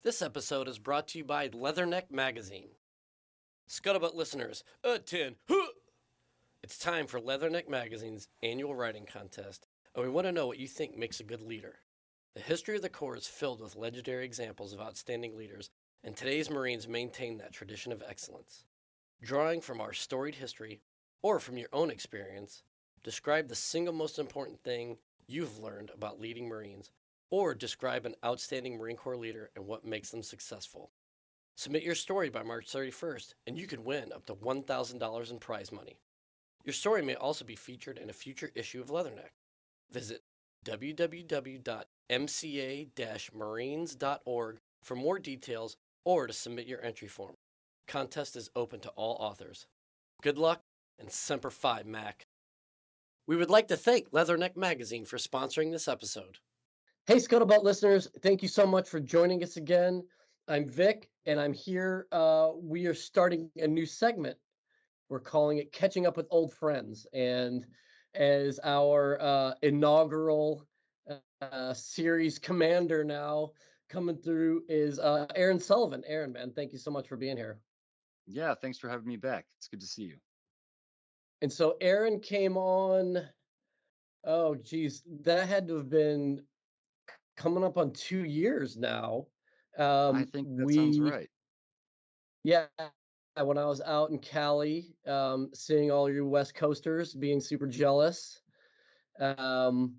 This episode is brought to you by Leatherneck Magazine. Scuttlebutt listeners, attend! It's time for Leatherneck Magazine's annual writing contest, and we want to know what you think makes a good leader. The history of the Corps is filled with legendary examples of outstanding leaders, and today's Marines maintain that tradition of excellence. Drawing from our storied history, or from your own experience, describe the single most important thing you've learned about leading Marines, or describe an outstanding Marine Corps leader and what makes them successful. Submit your story by March 31st, and you can win up to $1,000 in prize money. Your story may also be featured in a future issue of Leatherneck. Visit www.mca-marines.org for more details or to submit your entry form. Contest is open to all authors. Good luck and Semper Fi, Mac. We would like to thank Leatherneck Magazine for sponsoring this episode. Hey, Scuttlebutt listeners, thank you so much for joining us again. I'm Vic, and I'm here. We are starting a new segment. We're calling it Catching Up with Old Friends. And as our inaugural series commander now coming through is Aeron Sullivan. Aeron, man, thank you so much for being here. Yeah, thanks for having me back. It's good to see you. And so Aeron came on, oh, geez, that had to have been coming up on 2 years now. I think that sounds We, right. yeah, when I was out in Cali, seeing all you West Coasters, being super jealous. Um,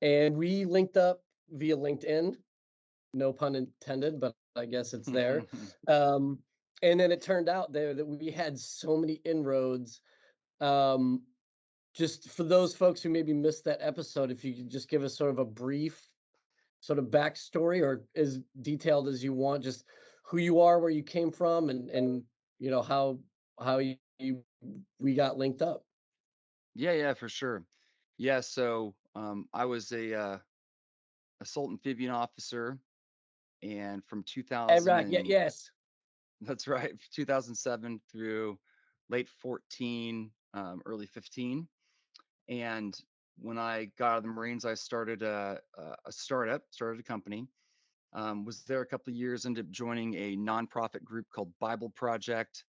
and we linked up via LinkedIn, no pun intended, but I guess it's there. Um, and then it turned out there that we had so many inroads. Um, just for those folks who maybe missed that episode, if you could just give us sort of a brief sort of backstory or as detailed as you want, just who you are, where you came from, and you know how you we got linked up. Yeah, for sure. Yeah, so I was a assault amphibian officer, and from 2000 Right. Yeah. and Yes. that's right, 2007 through late 14, early 15. And when I got out of the Marines, I started a startup, started a company. Was there a couple of years, ended up joining a nonprofit group called Bible Project,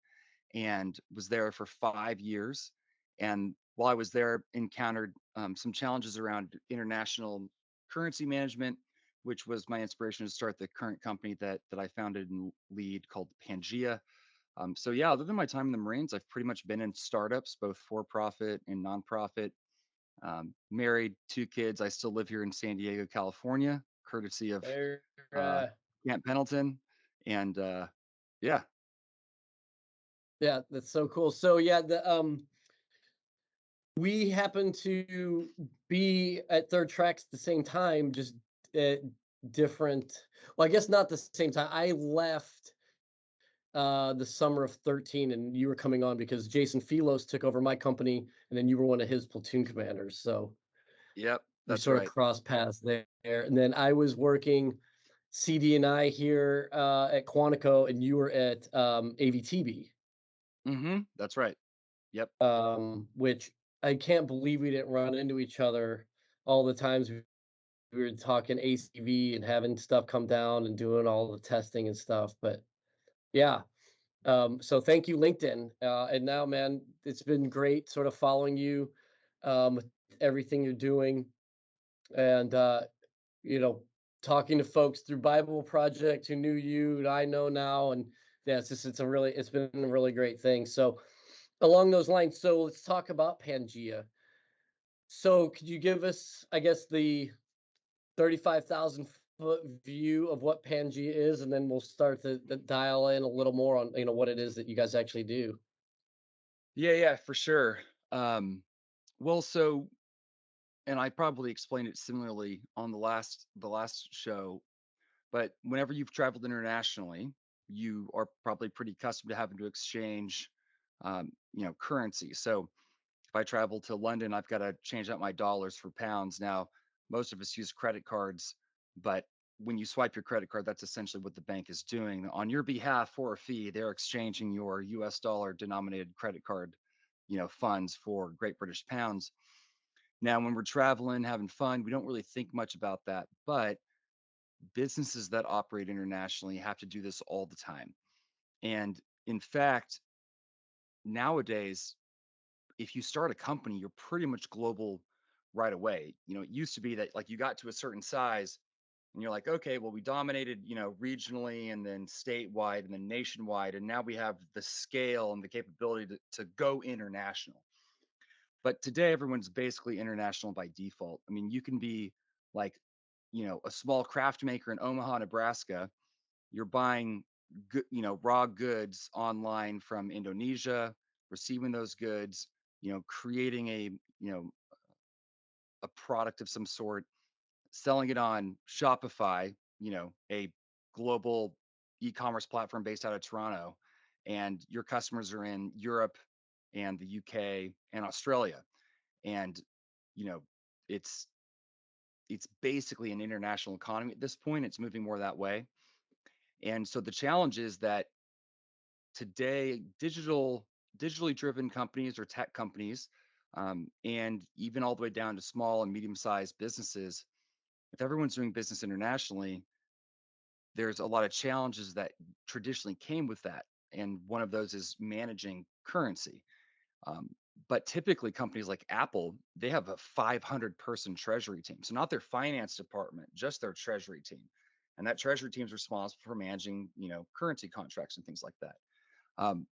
and was there for 5 years. And while I was there, encountered some challenges around international currency management, which was my inspiration to start the current company that I founded and lead called Pangea. So yeah, other than my time in the Marines, I've pretty much been in startups, both for profit and nonprofit. Married, 2 kids. I still live here in San Diego, California, courtesy of There. uh, Camp Pendleton. And yeah, Yeah, that's so cool. So yeah, the we happen to be at Third Tracks at the same time, just at different. Well, I guess not the same time. I left the summer of 13, and you were coming on because Jason Philos took over my company, and then you were one of his platoon commanders. So yep, we that's sort of right. crossed paths there. And then I was working CD&I here at Quantico, and you were at AVTB, That's right. Yep. which I can't believe we didn't run into each other all the times we were talking ACV and having stuff come down and doing all the testing and stuff. But yeah, so thank you, LinkedIn. And now, man, it's been great sort of following you, with everything you're doing, and you know, talking to folks through Bible Project who knew you and I know now, and yeah, it's been a really great thing. So along those lines, so let's talk about Pangea. So could you give us, I guess, the 35,000-foot view of what Pangea is, and then we'll start to dial in a little more on what it is that you guys actually do. Yeah, for sure. Um, well, so, and I probably explained it similarly on the last show, but whenever you've traveled internationally, you are probably pretty accustomed to having to exchange, currency. So if I travel to London, I've got to change out my dollars for pounds. Now, most of us use credit cards, but when you swipe your credit card, that's essentially what the bank is doing. On your behalf, for a fee, they're exchanging your US dollar denominated credit card, funds for Great British pounds. Now, when we're traveling, having fun, we don't really think much about that. But businesses that operate internationally have to do this all the time. And in fact, nowadays, if you start a company, you're pretty much global right away. It used to be that like you got to a certain size and you're like, okay, well, we dominated, regionally and then statewide and then nationwide. And now we have the scale and the capability to go international. But today, everyone's basically international by default. I mean, you can be like, a small craft maker in Omaha, Nebraska. You're buying, raw goods online from Indonesia, receiving those goods, creating a product of some sort, selling it on Shopify, a global e-commerce platform based out of Toronto, and your customers are in Europe and the UK and Australia. And you know, it's it's basically an international economy at this point. It's moving more that way. And so the challenge is that today, digitally driven companies or tech companies, and even all the way down to small and medium sized businesses, if everyone's doing business internationally, there's a lot of challenges that traditionally came with that. And one of those is managing currency. Um, but typically, companies like Apple, they have a 500-person treasury team. So not their finance department, just their treasury team. And that treasury team is responsible for managing, currency contracts and things like that. Um,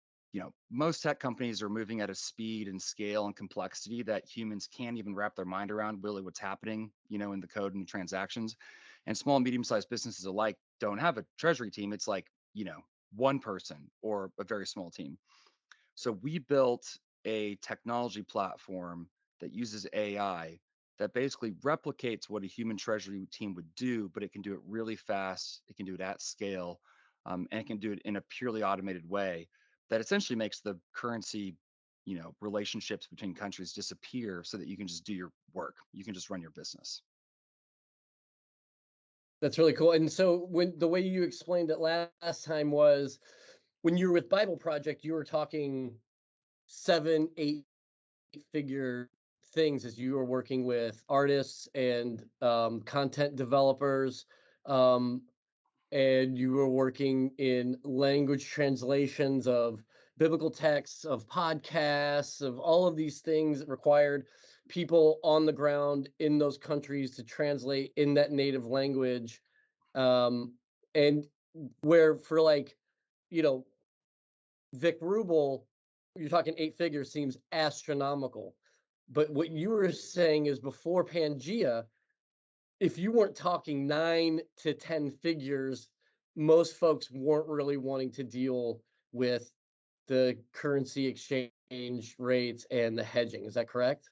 Most tech companies are moving at a speed and scale and complexity that humans can't even wrap their mind around really what's happening, in the code and the transactions. And small and medium-sized businesses alike don't have a treasury team. It's like, one person or a very small team. So we built a technology platform that uses AI that basically replicates what a human treasury team would do, but it can do it really fast. It can do it at scale, and it can do it in a purely automated way that essentially makes the currency, relationships between countries disappear so that you can just do your work. You can just run your business. That's really cool. And so when the way you explained it last time was when you were with Bible Project, you were talking 7, 8 figure things as you were working with artists and content developers. Um, and you were working in language translations of biblical texts, of podcasts, of all of these things that required people on the ground in those countries to translate in that native language. Um, and where for like, you know, Vic Rubel, you're talking 8 figures seems astronomical. But what you were saying is before Pangea, if you weren't talking 9 to 10 figures, most folks weren't really wanting to deal with the currency exchange rates and the hedging. Is that correct?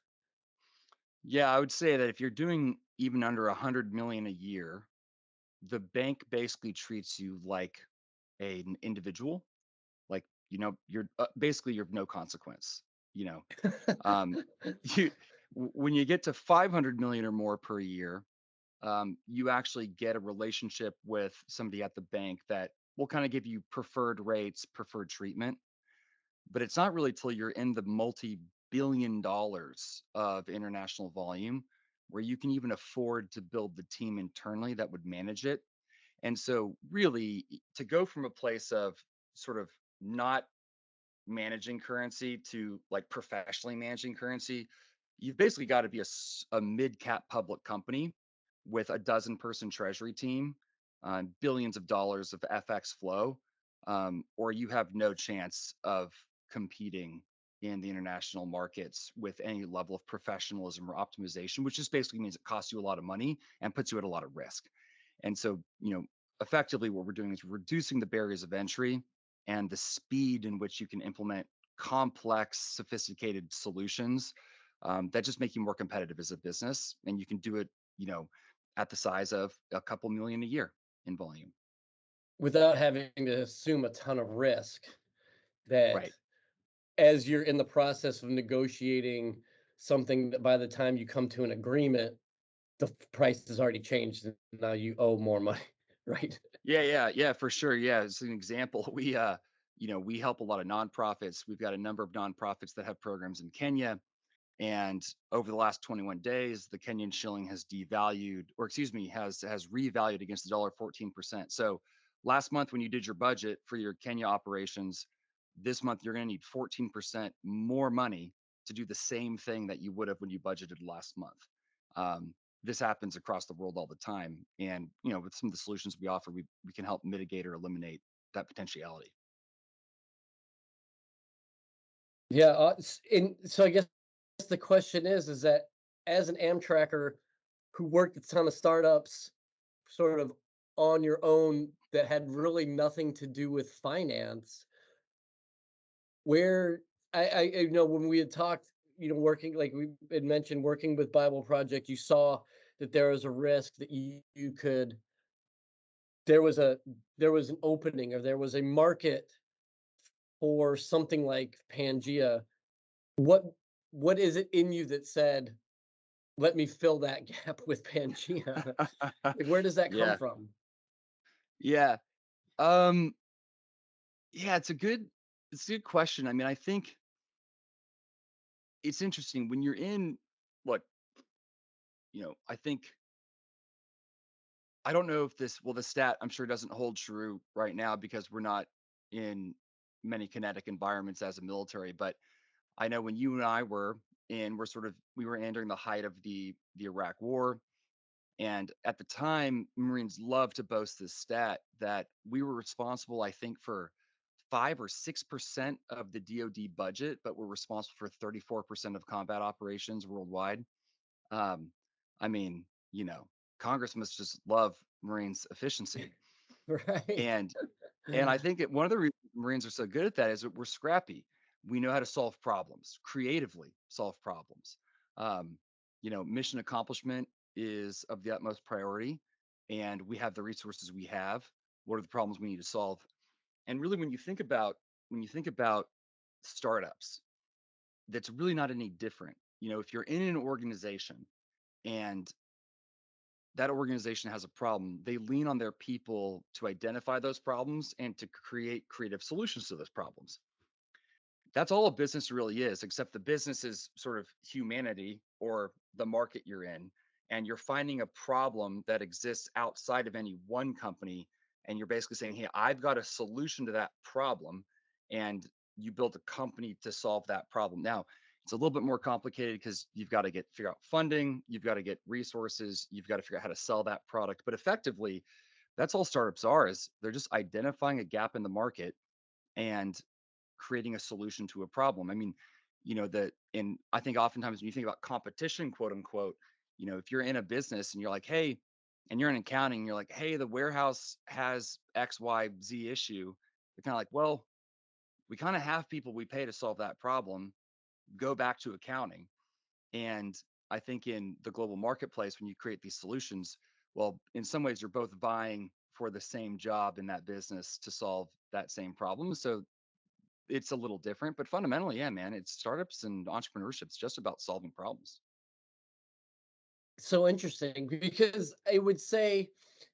Yeah, I would say that if you're doing even under 100 million a year, the bank basically treats you like an individual. Like, you're basically you're of no consequence. You know, um, you when you get to 500 million or more per year, you actually get a relationship with somebody at the bank that will kind of give you preferred rates, preferred treatment. But it's not really till you're in the multi-billion dollars of international volume where you can even afford to build the team internally that would manage it. And so, really, to go from a place of sort of not managing currency to like professionally managing currency, you've basically got to be a mid-cap public company with a dozen-person treasury team, billions of dollars of FX flow, or you have no chance of competing in the international markets with any level of professionalism or optimization, which just basically means it costs you a lot of money and puts you at a lot of risk. And so, effectively what we're doing is reducing the barriers of entry and the speed in which you can implement complex, sophisticated solutions, that just make you more competitive as a business. And you can do it, at the size of a couple million a year in volume. Without having to assume a ton of risk that Right. as you're in the process of negotiating something that by the time you come to an agreement, the price has already changed and now you owe more money, right? Yeah, yeah, yeah, for sure. Yeah, as an example, we help a lot of nonprofits. We've got a number of nonprofits that have programs in Kenya. And over the last 21 days, the Kenyan shilling has devalued, or excuse me, has revalued against the dollar 14%. So last month when you did your budget for your Kenya operations, this month you're going to need 14% more money to do the same thing that you would have when you budgeted last month. Um, this happens across the world all the time, and with some of the solutions we offer, we can help mitigate or eliminate that potentiality. Yeah, and so I guess the question is that as an Amtracker who worked at a ton of startups, sort of on your own that had really nothing to do with finance, where I know when we had talked, working like we had mentioned, working with Bible Project, you saw that there was a risk that you could there was a there was an opening or there was a market for something like Pangea. What what is it in you that said, let me fill that gap with Pangea? Like, where does that come Yeah, from? yeah, um, yeah. It's a good question. I mean, I think it's interesting when you're in look, I think I don't know if the stat I'm sure doesn't hold true right now because we're not in many kinetic environments as a military, but I know when you and I were in, we were entering the height of the Iraq war. And at the time, Marines love to boast this stat that we were responsible, I think, for 5 or 6% of the DoD budget, but we're responsible for 34% of combat operations worldwide. Um, I mean, Congress must just love Marines' efficiency. Right. And I think one of the reasons Marines are so good at that is that we're scrappy. We know how to solve problems, creatively solve problems. Um, mission accomplishment is of the utmost priority, and we have the resources we have. What are the problems we need to solve? And really, when you think about startups, that's really not any different. If you're in an organization and that organization has a problem, they lean on their people to identify those problems and to create creative solutions to those problems. That's all a business really is, except the business is sort of humanity or the market you're in. And you're finding a problem that exists outside of any one company. And you're basically saying, hey, I've got a solution to that problem. And you build a company to solve that problem. Now, it's a little bit more complicated because you've got to figure out funding, you've got to get resources, you've got to figure out how to sell that product. But effectively, that's all startups are is they're just identifying a gap in the market and creating a solution to a problem. I mean, and I think oftentimes when you think about competition, quote unquote, if you're in a business and you're like, hey, and you're in accounting, and you're like, hey, the warehouse has X, Y, Z issue. They're kind of like, well, we kind of have people we pay to solve that problem. Go back to accounting. And I think in the global marketplace, when you create these solutions, well, in some ways, you're both vying for the same job in that business to solve that same problem. So it's a little different, but fundamentally, yeah, man, it's startups and entrepreneurship. It's just about solving problems. So interesting because I would say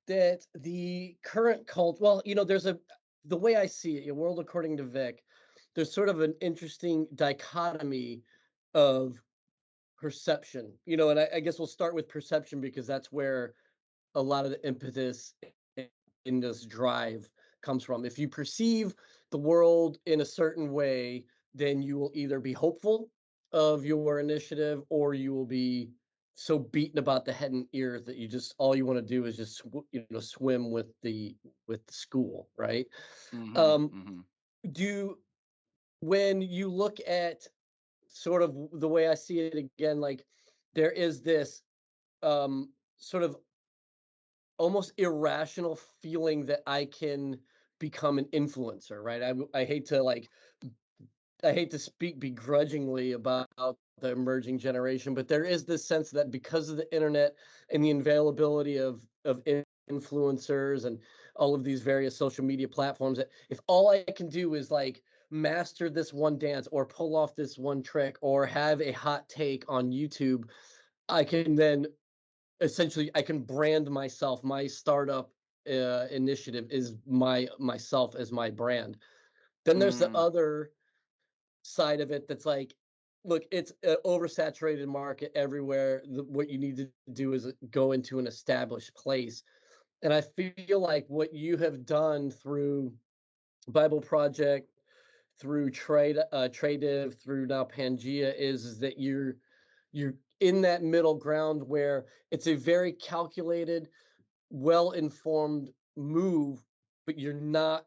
that the current cult, well, the way I see it, World According to Vic, there's sort of an interesting dichotomy of perception, and I guess we'll start with perception because that's where a lot of the impetus in this drive comes from. If you perceive the world in a certain way, then you will either be hopeful of your initiative or you will be so beaten about the head and ears that you just all you want to do is just swim with the school, right? Mm-hmm. Um, Mm-hmm. do when you look at sort of the way I see it again, like there is this sort of almost irrational feeling that I can become an influencer, right? I hate to speak begrudgingly about the emerging generation, but there is this sense that because of the internet and the availability of influencers and all of these various social media platforms, that if all I can do is like master this one dance or pull off this one trick or have a hot take on YouTube, I can then essentially I can brand myself. My startup initiative is myself as my brand. Then there's the Mm, other side of it that's like look, it's an oversaturated market everywhere. What you need to do is go into an established place. And I feel like what you have done through Bible Project, through Trade through now Pangea is that you're in that middle ground where it's a very calculated, well-informed move, but you're not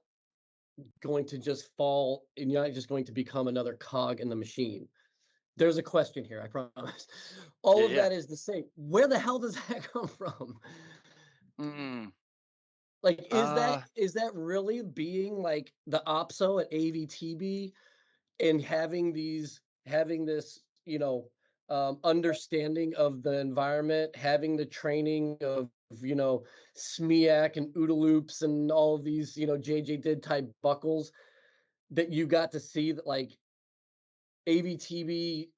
going to just fall and you're not just going to become another cog in the machine. There's a question here, I promise. All Yeah, of yeah. that is the same. Where the hell does that come from? Mm, Like, uh, is that really being like the OPSO at AVTB and having this, understanding of the environment, having the training of, SMEAC and OODA loops and all of these, JJ did type buckles that you got to see that like AVTB,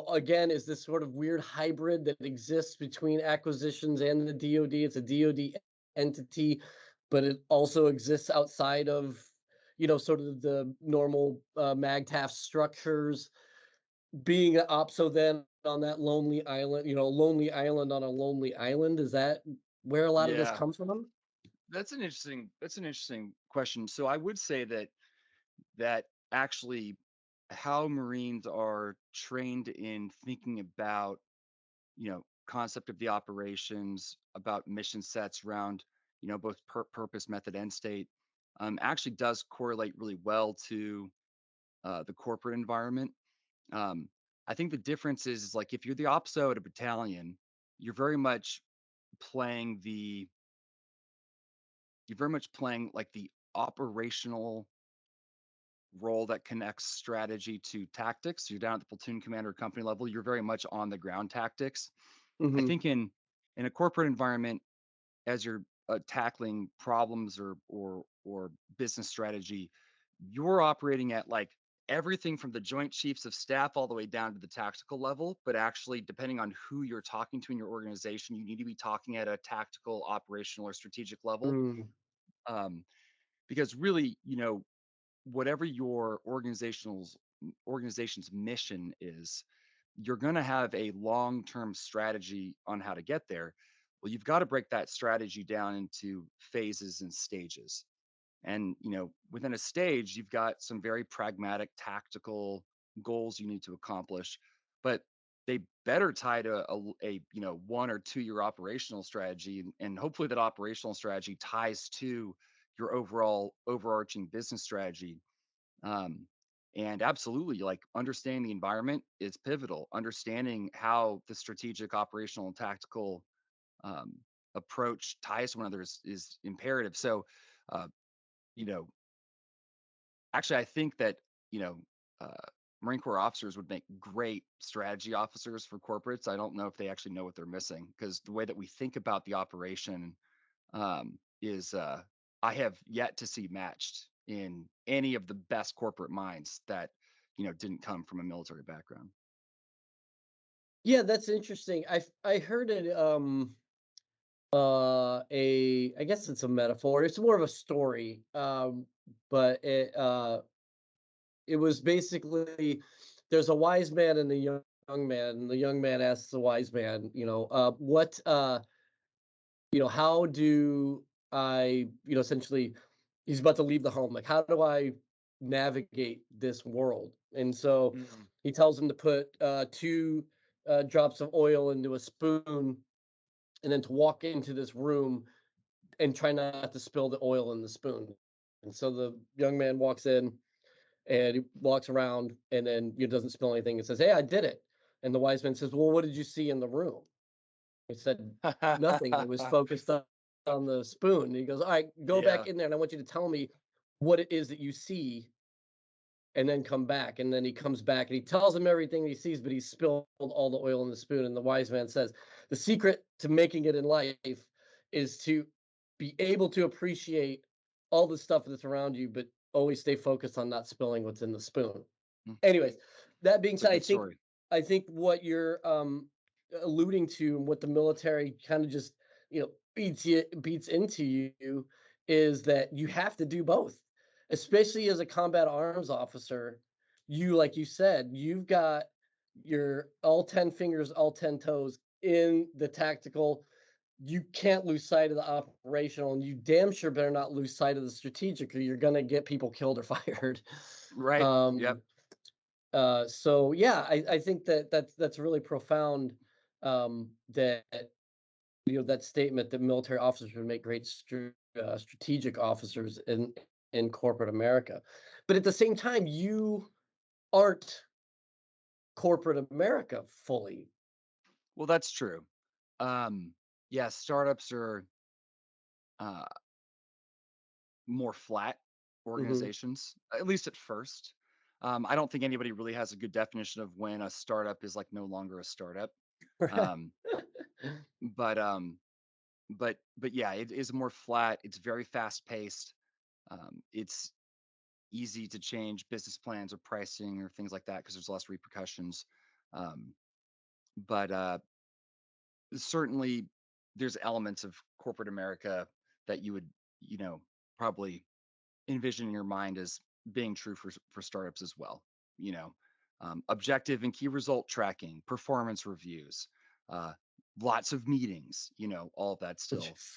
again, is this sort of weird hybrid that exists between acquisitions and the DoD. It's a DoD entity, but it also exists outside of, sort of the normal MAGTF structures. Being an OPSO then on that lonely island, lonely island on a lonely island, is that where a lot of this yeah. comes from? That's an interesting question. So I would say that actually how Marines are trained in thinking about, concept of the operations, about mission sets around, both purpose, method, end state, actually does correlate really well to the corporate environment. Um, I think the difference is like if you're the OPSO at a battalion, you're very much playing the you're very much playing like the operational role that connects strategy to tactics. You're down at the platoon commander company level. You're very much on the ground tactics. I Hmm. think in a corporate environment, as you're tackling problems or business strategy, you're operating at like everything from the joint chiefs of staff all the way down to the tactical level. But actually, depending on who you're talking to in your organization, you need to be talking at a tactical, operational, or strategic level. Mm. Um, because really, whatever your organization's mission is, you're going to have a long-term strategy on how to get there. Well, you've got to break that strategy down into phases and stages. And, within a stage, you've got some very pragmatic tactical goals you need to accomplish, but they better tie to a 1 or 2 year operational strategy. And hopefully that operational strategy ties to your overall overarching business strategy. um, and absolutely, like understanding the environment is pivotal. Understanding how the strategic, operational, and tactical um, approach ties to one another is imperative. So, uh, you know, actually, I think that you know, uh, Marine Corps officers would make great strategy officers for corporates. I don't know if they actually know what they're missing because the way that we think about the operation is I have yet to see matched in any of the best corporate minds that didn't come from a military background. Yeah, that's interesting. I heard it a I guess it's a metaphor. It's more of a story. But it was basically there's a wise man and a young man, and the young man asks the wise man, how do I, essentially he's about to leave the home. Like, how do I navigate this world? And so Mm. he tells him to put two drops of oil into a spoon and then to walk into this room and try not to spill the oil in the spoon. And so the young man walks in and he walks around and then doesn't spill anything and says, "Hey, I did it." And the wise man says, "Well, what did you see in the room?" He said, "Nothing. It was focused on the spoon." And he goes, "All right, go back Yeah. in there and I want you to tell me what it is that you see and then come back." And then he comes back and he tells him everything he sees, but he spilled all the oil in the spoon. And the wise man says, "The secret to making it in life is to be able to appreciate all the stuff that's around you, but always stay focused on not spilling what's in the spoon." Mm. Anyways, that being It's a said, good story. I think what you're alluding to and what the military kind of just beats into you is that you have to do both, especially as a combat arms officer. You, like you said, you've got you're all 10 fingers, all 10 toes in the tactical. You can't lose sight of the operational, and you damn sure better not lose sight of the strategic, or you're gonna get people killed or fired. Right. Yep. Um, so yeah, I think that's really profound. That that statement that military officers would make great strategic officers in corporate America, but at the same time, you aren't corporate America fully. Well, that's true. Um, yeah, startups are uh, more flat Hmm. organizations, at least at first. I don't think anybody really has a good definition of when a startup is like no longer a startup. Right. Um, but but yeah, it is more flat. It's very fast paced. It's easy to change business plans or pricing or things like that because there's less repercussions. Um, but certainly there's elements of corporate America that you would, you know, probably envision in your mind as being true for startups as well. You know, objective and key result tracking, performance reviews, uh, lots of meetings. You know, all of that's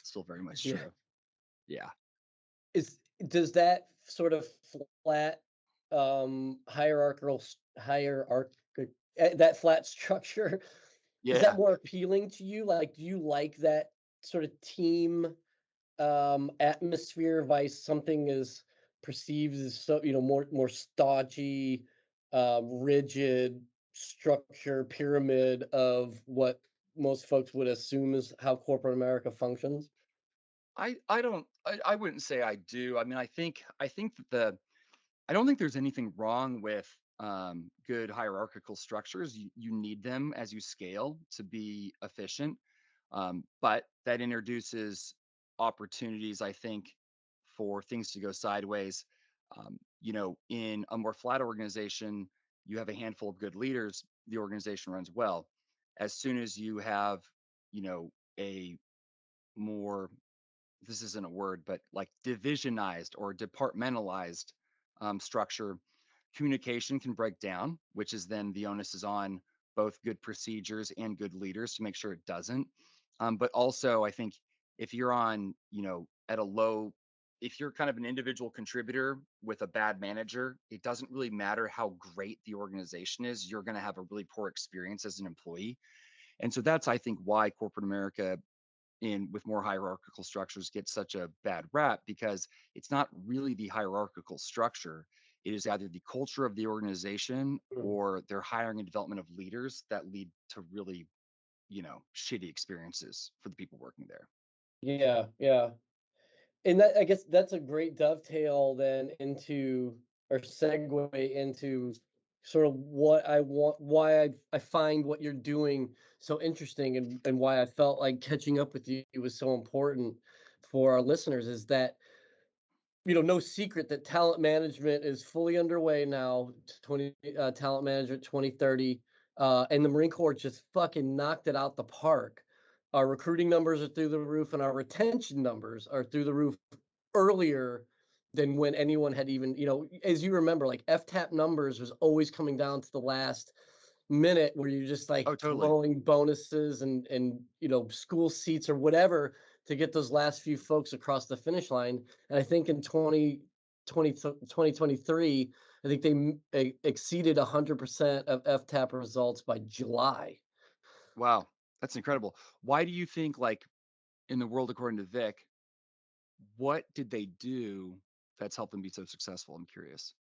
still very much Yeah. true. Yeah. Is does that sort of flat that flat structure, is that Yeah. more appealing to you? Like, do you like that sort of team atmosphere vice something is perceived as so, more stodgy, rigid structure pyramid of what most folks would assume is how corporate America functions? I wouldn't say I do. I mean, I think that the I don't think there's anything wrong with good hierarchical structures. You need them as you scale to be efficient, but that introduces opportunities, I think, for things to go sideways. You know, in a more flat organization, you have a handful of good leaders, the organization runs well. As soon as you have, you know, a more, this isn't a word, but like divisionized or departmentalized structure, communication can break down, which is then the onus is on both good procedures and good leaders to make sure it doesn't. But also, I think if you're on, you know, at a low, if you're kind of an individual contributor with a bad manager, it doesn't really matter how great the organization is. You're going to have a really poor experience as an employee. And so that's, I think, why corporate America in with more hierarchical structures gets such a bad rap because it's not really the hierarchical structure. It is either the culture of the organization Mm. or their hiring and development of leaders that lead to really, you know, shitty experiences for the people working there. Yeah, yeah. And that, I guess that's a great dovetail then into, or segue into, sort of what I want, why I find what you're doing so interesting, and why I felt like catching up with you was so important for our listeners, is that, no secret that talent management is fully underway now. 20 talent management 2030, and the Marine Corps just fucking knocked it out the park. Our recruiting numbers are through the roof, and our retention numbers are through the roof earlier than when anyone had even, as you remember, like FTAP numbers was always coming down to the last minute where you're just like Oh, totally. throwing bonuses and school seats or whatever to get those last few folks across the finish line. And I think in 2023, I think they exceeded 100% of FTAP results by July. Wow, that's incredible. Why do you think, like, in the world according to Vic, what did they do that's helped them be so successful? I'm curious.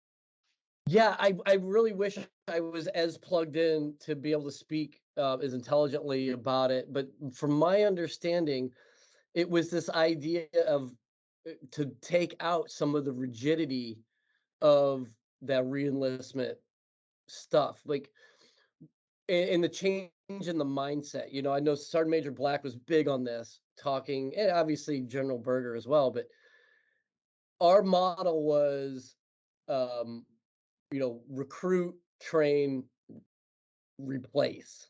Yeah, I really wish I was as plugged in to be able to speak as intelligently about it. But from my understanding, it was this idea of, to take out some of the rigidity of that reenlistment stuff, like, and the change in the mindset. I know Sergeant Major Black was big on this, talking, and obviously General Berger as well. But our model was, um, recruit, train, replace.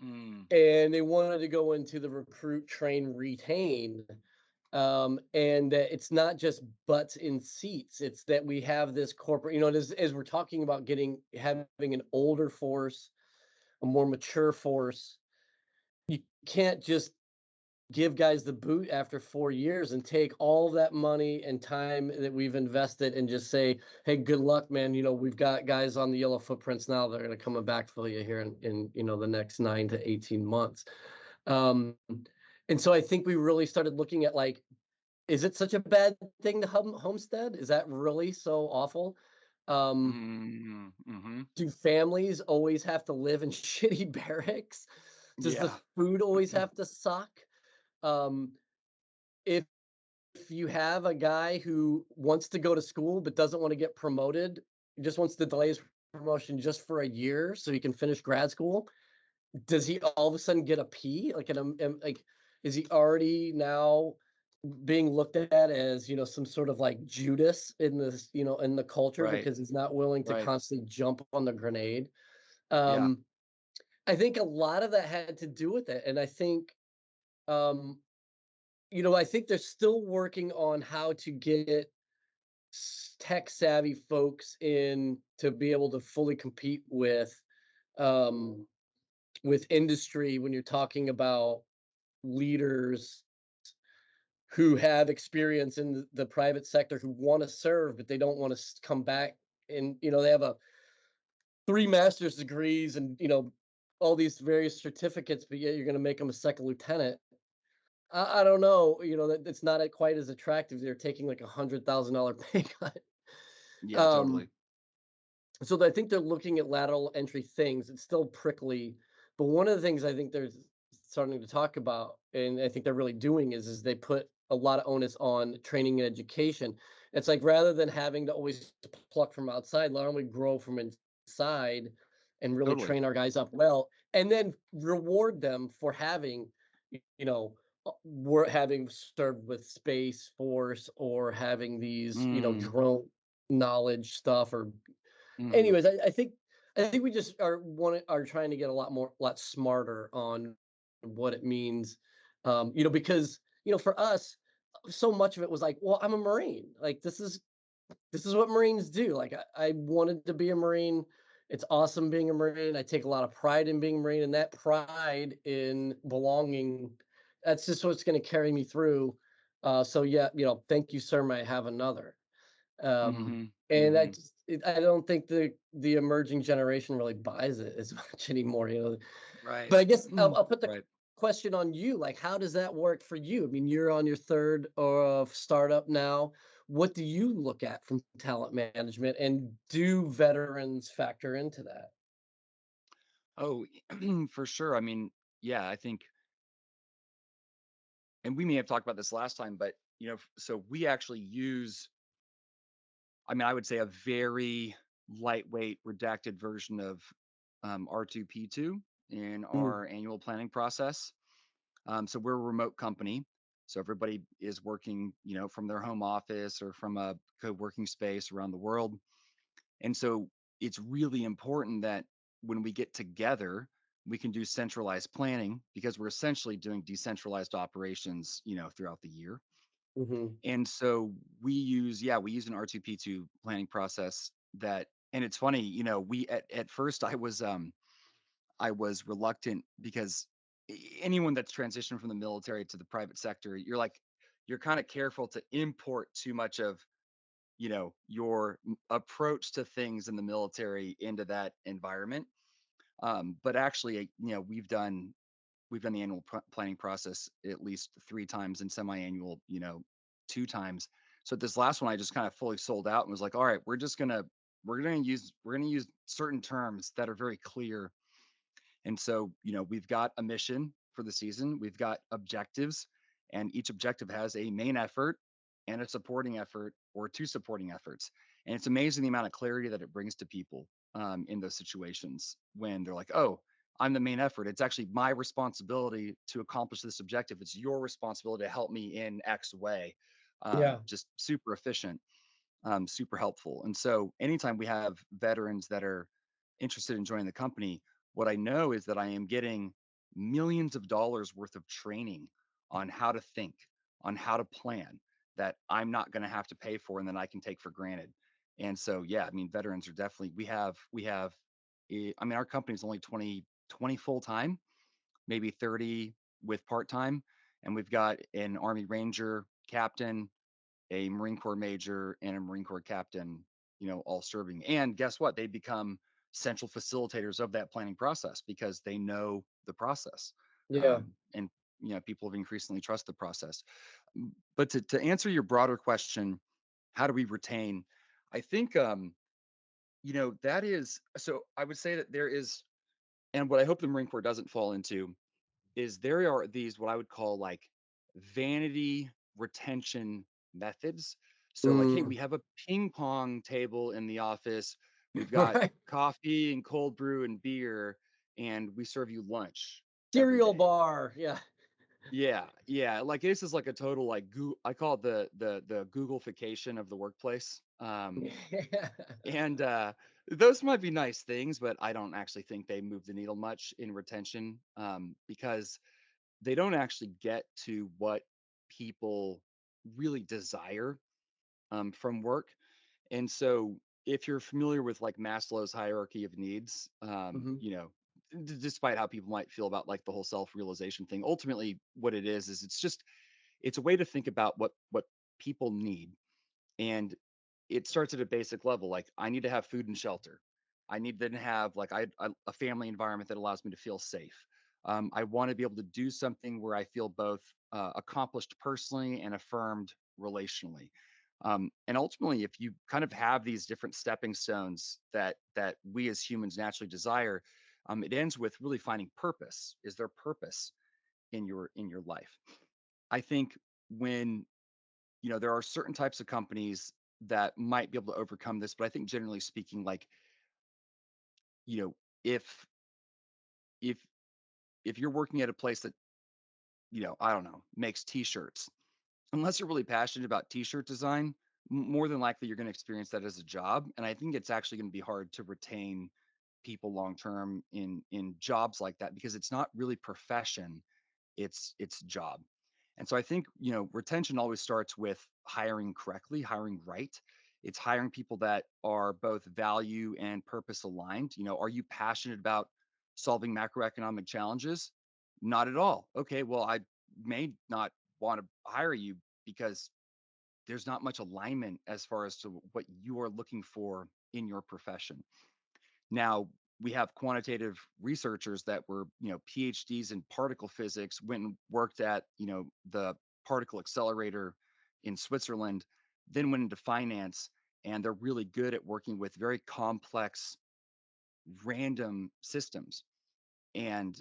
Mm, And they wanted to go into the recruit, train, retain. And that it's not just butts in seats. It's that we have this corporate, as we're talking about having an older force, a more mature force, you can't just give guys the boot after 4 years and take all that money and time that we've invested and just say, hey, good luck, man. We've got guys on the yellow footprints now that are going to come back for you here in the next 9 to 18 months. Um, and so I think we really started looking at like, is it such a bad thing to homestead? Is that really so awful? Um, Mm-hmm. do families always have to live in shitty barracks? Does the Yeah. food always have to suck? Um, if you have a guy who wants to go to school but doesn't want to get promoted, just wants to delay his promotion just for a year so he can finish grad school, does he all of a sudden get a P? Like, is he already now being looked at as some sort of like Judas in this in the culture Right. because he's not willing to Right. constantly jump on the grenade? Yeah. Um, I think a lot of that had to do with it, and I think um, I think they're still working on how to get tech savvy folks in to be able to fully compete um, with industry when you're talking about leaders who have experience in the private sector who want to serve but they don't want to come back, and they have a 3 master's degrees and all these various certificates, but yet you're going to make them a second lieutenant. I don't know, that it's not quite as attractive. They're taking like $100,000 pay cut. Yeah, Um, totally. so I think they're looking at lateral entry things. It's still prickly, but one of the things I think they're starting to talk about, and I think they're really doing, is they put a lot of onus on training and education. It's like rather than having to always pluck from outside, why don't we grow from inside and really Totally. train our guys up well, and then reward them for having, you know, we're having served with Space Force or having these, Mm. drone knowledge stuff or Mm-hmm. anyways, I think we just are trying to get a lot smarter on what it means. Because for us, so much of it was like, well, I'm a Marine. Like this is what Marines do. Like I wanted to be a Marine. It's awesome being a Marine. I take a lot of pride in being a Marine, and that pride in belonging, that's just what's going to carry me through. So yeah, thank you, sir. May I have another? Um, Mm-hmm. and Mm-hmm. I don't think the emerging generation really buys it as much anymore. Right. But I guess I'll put the Right. question on you. Like, how does that work for you? I mean, you're on your third of startup now. What do you look at from talent management, and do veterans factor into that? Oh, for sure. I mean, yeah, I think, and we may have talked about this last time, but so we actually use, I mean, I would say a very lightweight redacted version of R2P2 in Mm, our annual planning process. So we're a remote company. So everybody is working, from their home office or from a co-working space around the world. And so it's really important that when we get together, we can do centralized planning because we're essentially doing decentralized operations, throughout the year. mhm, And so we use an R2P2 planning process that, and it's funny, we at first I was reluctant because anyone that's transitioned from the military to the private sector, you're kind of careful to import too much of, your approach to things in the military into that environment. But actually, we've done the annual planning process at least 3 times and semi-annual, 2 times. So this last one, I just kind of fully sold out and was like, all right, we're gonna use certain terms that are very clear. And so, we've got a mission for the season, we've got objectives, and each objective has a main effort and a supporting effort or 2 supporting efforts. And it's amazing the amount of clarity that it brings to people in those situations when they're like, oh, I'm the main effort. It's actually my responsibility to accomplish this objective. It's your responsibility to help me in X way. yeah, Just super efficient, super helpful. And so anytime we have veterans that are interested in joining the company, what I know is that I am getting millions of dollars worth of training on how to think, on how to plan that I'm not going to have to pay for and then I can take for granted. And so, yeah, I mean, veterans are definitely, I mean, our company is only 20 full time, maybe 30 with part time. And we've got an Army Ranger captain, a Marine Corps major, and a Marine Corps captain, all serving. And guess what? They become central facilitators of that planning process because they know the process. Yeah. And people have increasingly trust the process. But to answer your broader question, how do we retain? I think that is so. I would say that there is, and what I hope the Marine Corps doesn't fall into is there are these what I would call like vanity retention methods. So like, hey, Mm. we have a ping pong table in the office. We've got Right. coffee and cold brew and beer, and we serve you lunch every Cereal day. bar. Yeah. Yeah, yeah. Like this is like a total like I call it the Googleification of the workplace. Yeah. And those might be nice things, but I don't actually think they move the needle much in retention, because they don't actually get to what people really desire, from work. And so, if you're familiar with like Maslow's hierarchy of needs, Hmm. despite how people might feel about like the whole self-realization thing, ultimately what it is it's a way to think about what people need. And it starts at a basic level. Like I need to have food and shelter. I need to have like a family environment that allows me to feel safe. I want to be able to do something where I feel both accomplished personally and affirmed relationally. And ultimately, if you kind of have these different stepping stones that we as humans naturally desire, it ends with really finding purpose. Is there purpose in your life? I think when there are certain types of companies that might be able to overcome this, but I think generally speaking, like, you know, if if if you're working at a place that, I don't know, makes t-shirts, unless you're really passionate about t-shirt design, more than likely you're going to experience that as a job. And I think it's actually going to be hard to retain people long term in jobs like that because it's not really profession, it's job. And so I think, retention always starts with hiring correctly, hiring right. It's hiring people that are both value and purpose aligned. Are you passionate about solving macroeconomic challenges? Not at all. Okay, well, I may not want to hire you because there's not much alignment as far as to what you are looking for in your profession. Now, we have quantitative researchers that were, PhDs in particle physics, went and worked at, the particle accelerator in Switzerland, then went into finance, and they're really good at working with very complex, random systems. And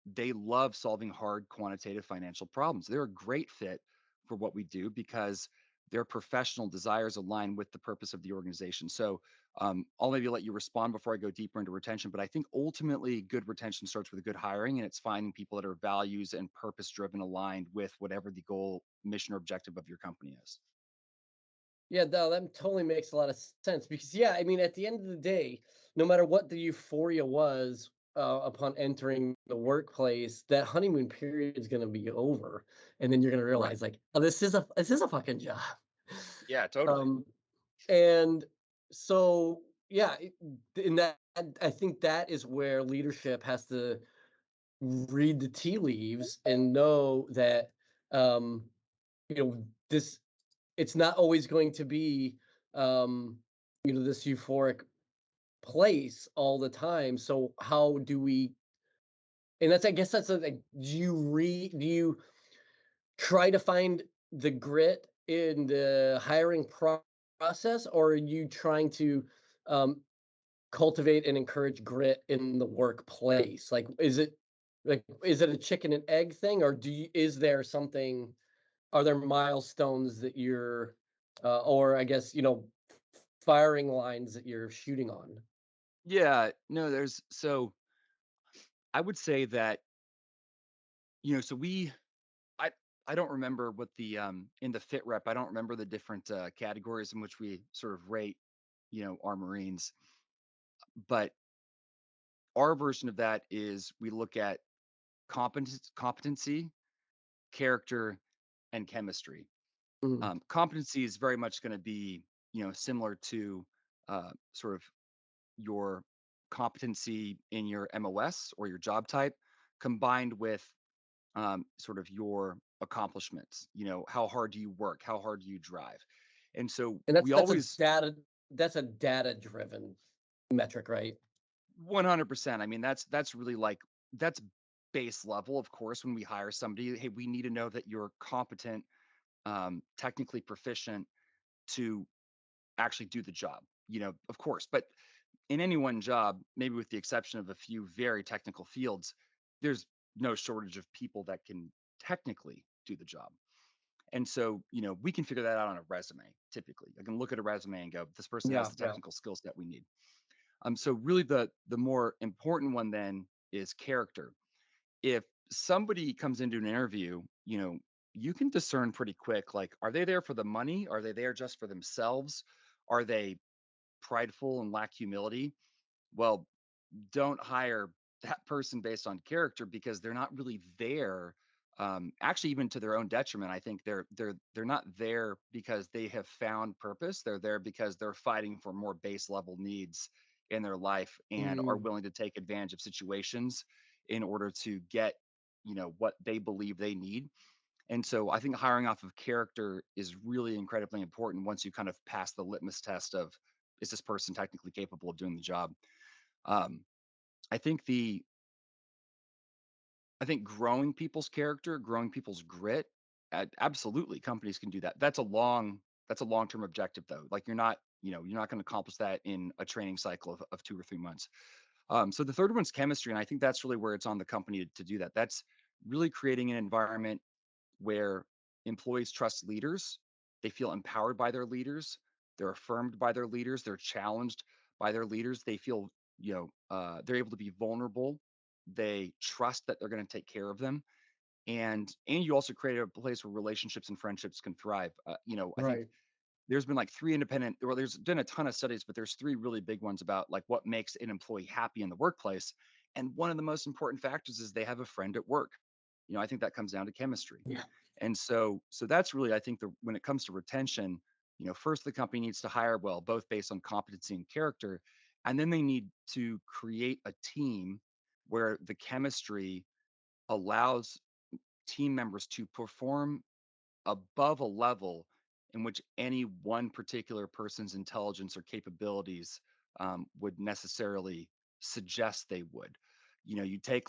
they love solving hard quantitative financial problems. They're a great fit for what we do because their professional desires align with the purpose of the organization. So I'll maybe let you respond before I go deeper into retention. But I think ultimately good retention starts with good hiring, and it's finding people that are values and purpose driven, aligned with whatever the goal, mission, or objective of your company is. Yeah, no, that totally makes a lot of sense because, yeah, I mean, at the end of the day, no matter what the euphoria was upon entering the workplace, that honeymoon period is going to be over, and then you're going to Right. realize, like, oh, this is a fucking job. Yeah, totally. Um, and so, yeah, and that I think that is where leadership has to read the tea leaves and know that, um, this it's not always going to be, um, this euphoric place all the time. So how do we? And I guess that's the thing. Do you try to find the grit in the hiring process, or are you trying to um, cultivate and encourage grit in the workplace? Like, is it a chicken and egg thing, or is there something? Are there milestones that you're, or I guess, firing lines that you're shooting on? Yeah, no, there's so I would say that, so I I don't remember what the in the fit rep. I don't remember the different categories in which we sort of rate, our Marines. But our version of that is we look at competency, character, and chemistry. Mm, Competency is very much going to be, similar to sort of your competency in your MOS or your job type combined with sort of your accomplishments. How hard do you work? How hard do you drive? And so And we always that's a data-driven metric, right? 100%. I mean, that's really like that's base level. Of course, when we hire somebody, hey, we need to know that you're competent, technically proficient to actually do the job. Of course, but in any one job, maybe with the exception of a few very technical fields, there's no shortage of people that can technically do the job. And so, we can figure that out on a resume. Typically, I can look at a resume and go, this person has Yeah, the yeah. technical skill set we need. So really the more important one then is character. If somebody comes into an interview, you can discern pretty quick, like, are they there for the money? Are they there just for themselves? Are they prideful and lack humility? Well, don't hire that person based on character because they're not really there. Actually, even to their own detriment, I think they're not there because they have found purpose. They're there because they're fighting for more base level needs in their life and are Mm, willing to take advantage of situations in order to get what they believe they need. And so I think hiring off of character is really incredibly important once you kind of pass the litmus test of, is this person technically capable of doing the job? Um, I think the I think growing people's character, growing people's grit, absolutely companies can do that. That's a long-term objective though. Like you're not going to accomplish that in a training cycle of 2 or 3 months. So the third one's chemistry, and I think that's really where it's on the company to do that. That's really creating an environment where employees trust leaders, they feel empowered by their leaders, they're affirmed by their leaders, they're challenged by their leaders, they feel, they're able to be vulnerable, they trust that they're going to take care of them, and you also create a place where relationships and friendships can thrive. I think right. there's been like three independent, well, there's been a ton of studies, but there's three really big ones about like what makes an employee happy in the workplace. And one of the most important factors is they have a friend at work. I think that comes down to chemistry. Yeah. And so that's really, I think, when it comes to retention, first the company needs to hire well, both based on competency and character, and then they need to create a team where the chemistry allows team members to perform above a level in which any one particular person's intelligence or capabilities would necessarily suggest they would. You take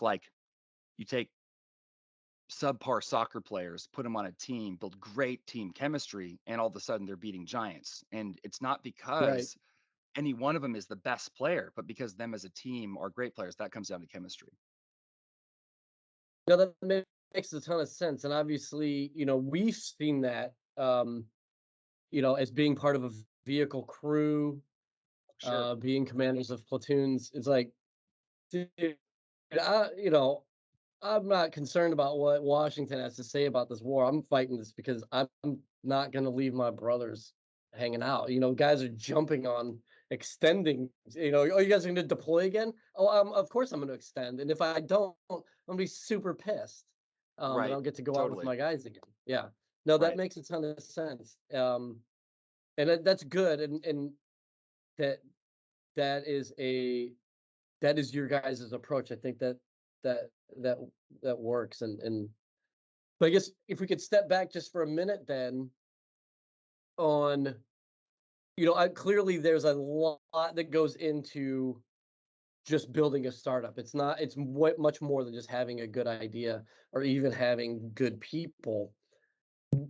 subpar soccer players, put them on a team, build great team chemistry, and all of a sudden they're beating giants. And it's not Right. because any one of them is the best player, but because them as a team are great players. That comes down to chemistry. No, that makes a ton of sense. And obviously, we've seen that, as being part of a vehicle crew, Sure. being commanders of platoons. It's like, dude, I'm not concerned about what Washington has to say about this war. I'm fighting this because I'm not going to leave my brothers hanging out. Guys are jumping on extending. Oh, you guys are going to deploy again? Oh, of course I'm going to extend. And if I don't, I'm going to be super pissed. And Right. I'll get to go out with Totally. my guys again. Yeah. No, that Right. makes a ton of sense. And that's good. And that that is a that is your guys' approach. I think that that that works. And but I guess if we could step back just for a minute then on, clearly there's a lot that goes into just building a startup. It's much more than just having a good idea or even having good people.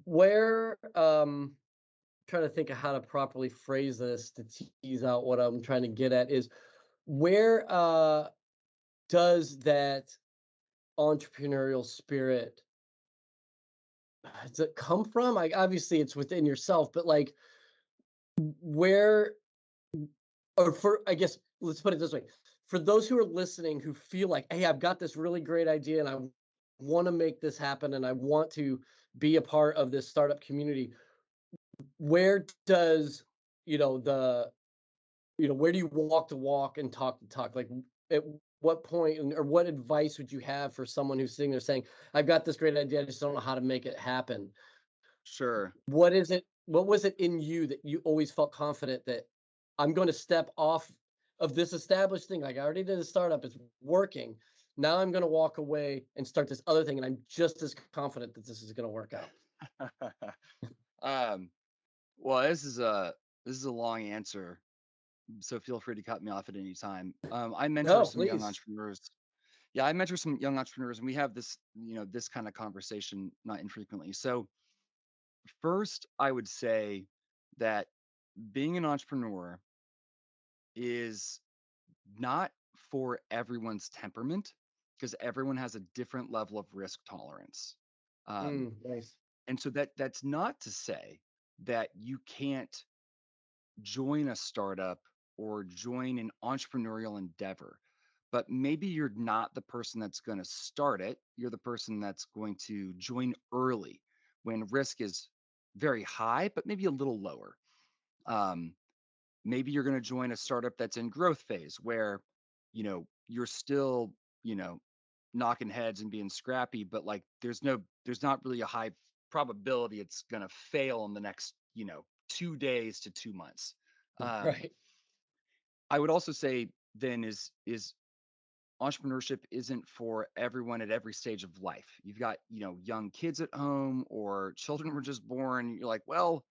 Where, trying to think of how to properly phrase this to tease out what I'm trying to get at is where, does that entrepreneurial spirit does it come from? Like obviously it's within yourself, but like where or for I guess let's put it this way. For those who are listening who feel like, hey, I've got this really great idea and I want to make this happen and I want to be a part of this startup community, where does the where do you walk the walk and talk the talk? Like at what point or what advice would you have for someone who's sitting there saying, I've got this great idea, I just don't know how to make it happen? Sure. What is it? What was it in you that you always felt confident that I'm going to step off of this established thing. Like I already did a startup, it's working. Now I'm going to walk away and start this other thing, and I'm just as confident that this is going to work out. um, well, this is a long answer, so feel free to cut me off at any time. I mentor No, some young please. entrepreneurs. Yeah, I mentor some young entrepreneurs, and we have this, this kind of conversation not infrequently. So first, I would say that being an entrepreneur is not for everyone's temperament because everyone has a different level of risk tolerance. Um, Nice. and so that's not to say that you can't join a startup or join an entrepreneurial endeavor, but maybe you're not the person that's going to start it. You're the person that's going to join early when risk is very high, but maybe a little lower. Um, Maybe you're going to join a startup that's in growth phase where, you're still, you know, knocking heads and being scrappy, but like there's not really a high probability it's going to fail in the next, 2 days to 2 months. Um, Right. I would also say then is entrepreneurship isn't for everyone at every stage of life. You've got, young kids at home or children were just born. You're like, well,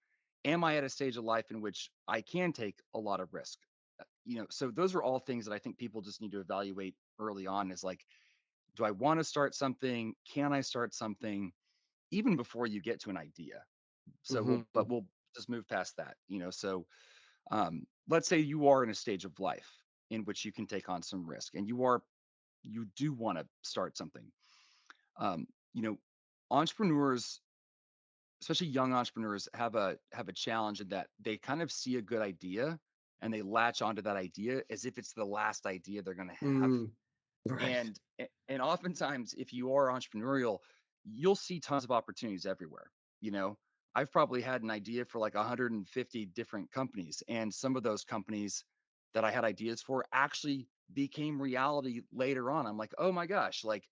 am I at a stage of life in which I can take a lot of risk? So those are all things that I think people just need to evaluate early on is like, do I want to start something? Can I start something even before you get to an idea? So Hmm. we'll just move past that, So let's say you are in a stage of life in which you can take on some risk and you do want to start something. Um, you know, entrepreneurs, especially young entrepreneurs, have a challenge in that they kind of see a good idea and they latch onto that idea as if it's the last idea they're going to have. Mm, right. And oftentimes, if you are entrepreneurial, you'll see tons of opportunities everywhere. You know, I've probably had an idea for like 150 different companies, and some of those companies that I had ideas for actually became reality later on. I'm like, oh my gosh, like,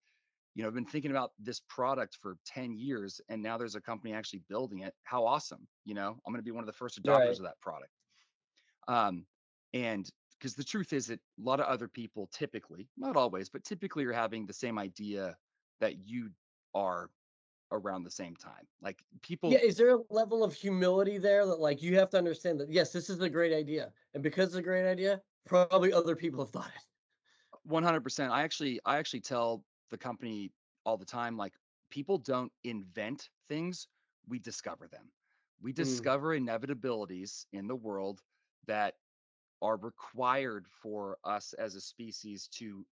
I've been thinking about this product for 10 years and now there's a company actually building it. How awesome. I'm going to be one of the first adopters Right. of that product. Um, and because the truth is that a lot of other people typically, not always, but typically are having the same idea that you are around the same time. Like Yeah, people is there a level of humility there that, like, you have to understand that, yes, this is a great idea, and because it's a great idea, probably other people have thought it. 100%. I actually tell the company all the time like people don't invent things, we discover them. We Mm, discover inevitabilities in the world that are required for us as a species to